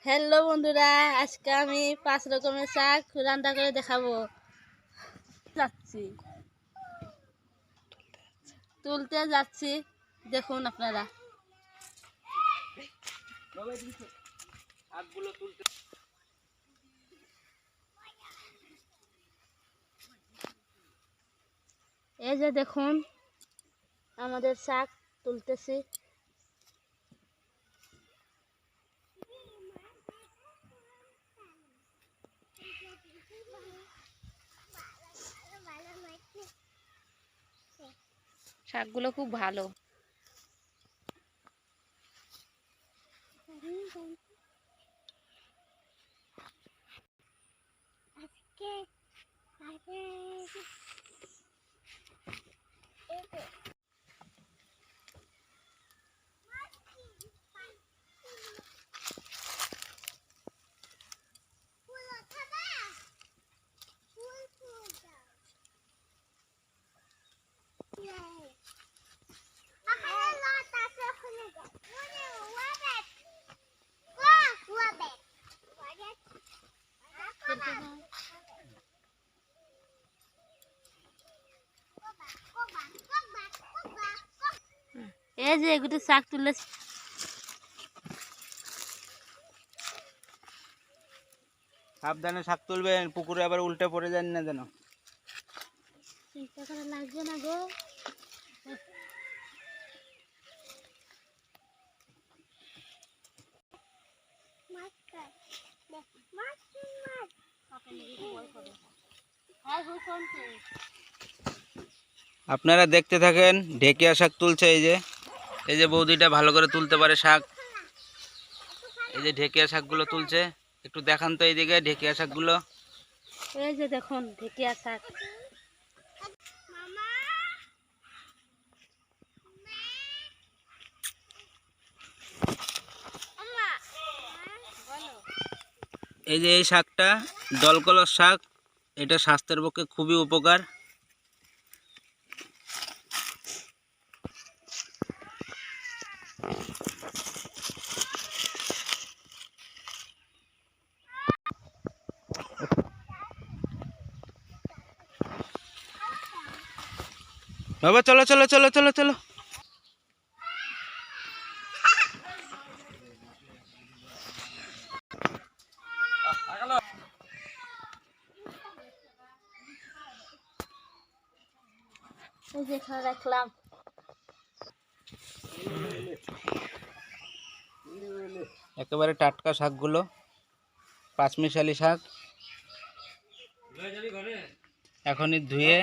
Hello বন্ধুরা, আজকে আমি 5 রকমের শাক রান্না করে দেখাবো। তুলতে যাচ্ছি, দেখুন আপনারা। এই যে দেখুন আমাদের শাক তুলতেছি। শাকগুলো খুব ভালো। এই যে এগুলো শাক তুলেছি। সাবধানে শাক তুলবেন, পুকুরে আবার উল্টে পড়ে যান না যেন। চিন্তা করা লাগবে না গো। আপনারা দেখতে থাকেন, ঢেকিয়া শাক তুলছে। এই যে বৌদিটা ভালো করে তুলতে পারে শাক। এই যে ঢেকিয়া শাকগুলো তুলছে, একটু দেখান তো এইদিকে ঢেকিয়া শাকগুলো। এই যে দেখুন ঢেকিয়া শাক। এই যে এই শাকটা দলকলর শাক, এটা স্বাস্থ্যের পক্ষে খুবই উপকার। বাবা চলো চলো চলো চলো চলো। এই যে এখানে রাখলাম। একেবারে টাটকা শাকগুলো, পাঁচমিশালি শাক। এখনই ধুয়ে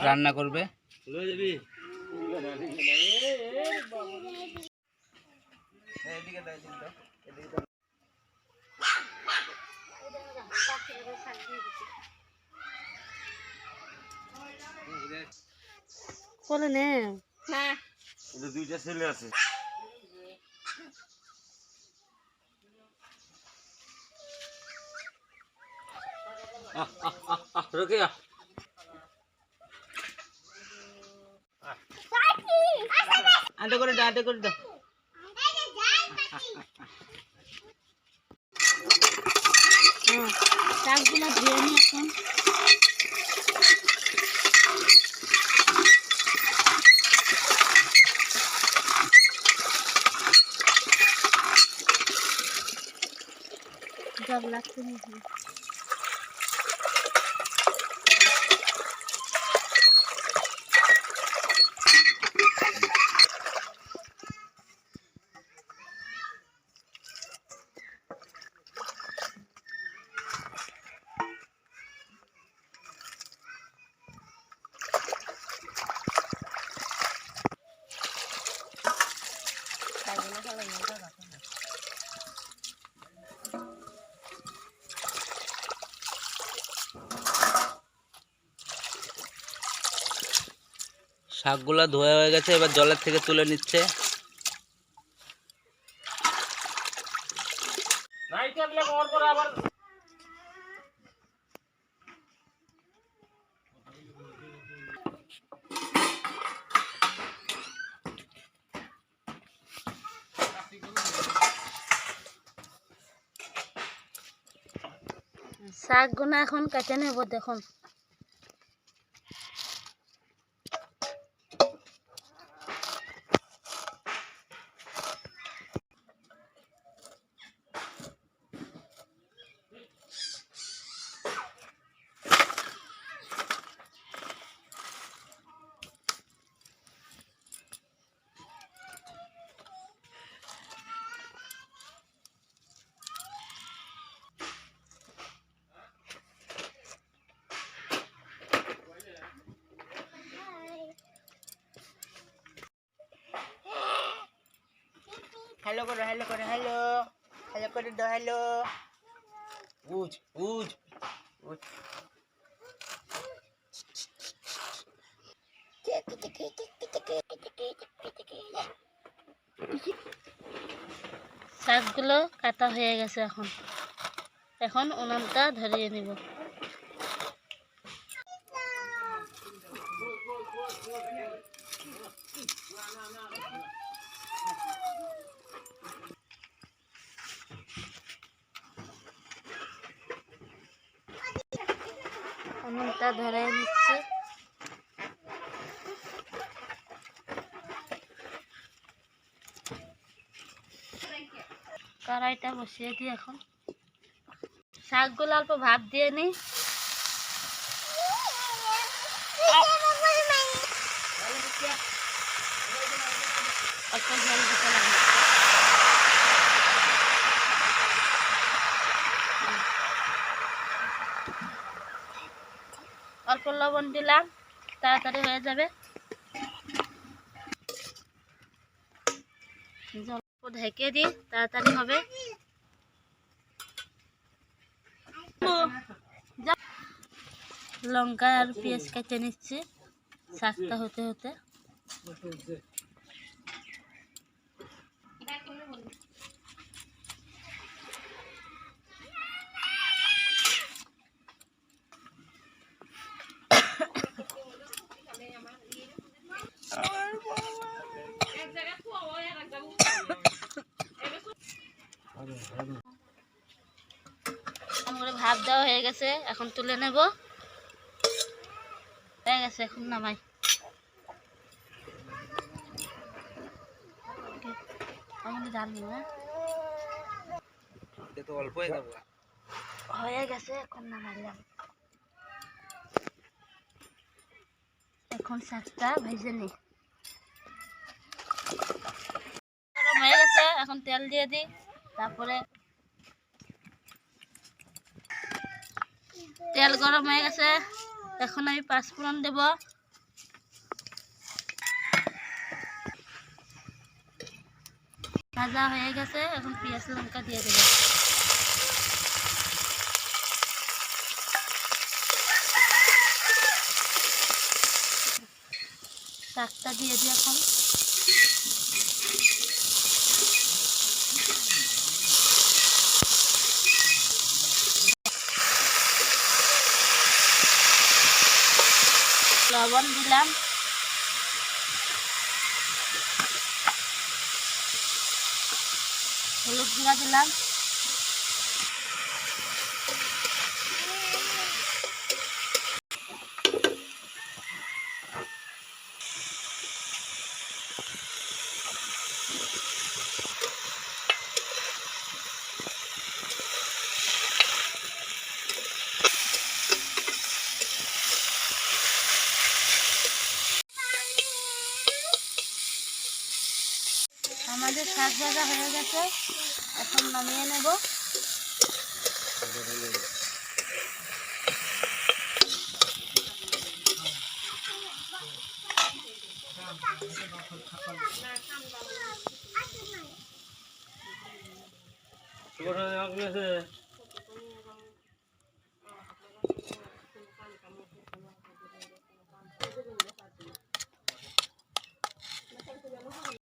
রান্না করবে। বলে নে। হ্যাঁ, দুইটা ছেলে আছে। আটে করে দাও, আটে করে দাও। শাকগুলো ধুয়ে নি এখন। জব লাগছে নাকি? শাকগুলা ধোয়া হয়ে গেছে, এবার জলের থেকে তুলে নিচ্ছে। শাকগুলো এখন কেটে নেব। দেখুন হ্যালো করো, হ্যালো করো, হ্যালো হ্যালো করে দাও, হ্যালো। উজ উজ উজ। শাকগুলো কাটা হয়ে গেছে। এখন এখন উনুনটা ধরিয়ে নিব। উনুনটা ধরিয়ে নিচ্ছি। কড়াইটা বসিয়ে দিই। এখন শাকগুলো অল্প ভাপ দিয়ে নিই। অল্প জল দিতে লাগে। অল্প লবণ দিলাম, তাড়াতাড়ি হয়ে যাবে। অল্প ঢেকে দিই, তাড়াতাড়ি হবে। লঙ্কা আর পেঁয়াজ কেটে নিচ্ছি শাকটা হতে হতে। ভাত দেওয়া হয়ে গেছে, এখন তুলে নেব। হয়ে গেছে, এখন নামাই। হয়ে গেছে, এখন নামাইলাম। এখন শাকটা ভেজে নিই। গরম হয়ে গেছে, এখন তেল দিয়ে দিই। তারপরে তেল গরম হয়ে গেছে, এখন আমি পাঁচফোড়ন দেব। ভাজা হয়ে গেছে, এখন পেঁয়াজ লঙ্কা দিয়ে দেব। শাকটা দিয়ে দিই এখন। লবণ দিলাম, হলুদ গুঁড়া দিলাম, আমাদের শাক ভাজা হয়ে গেছে, এখন নামিয়ে নেব।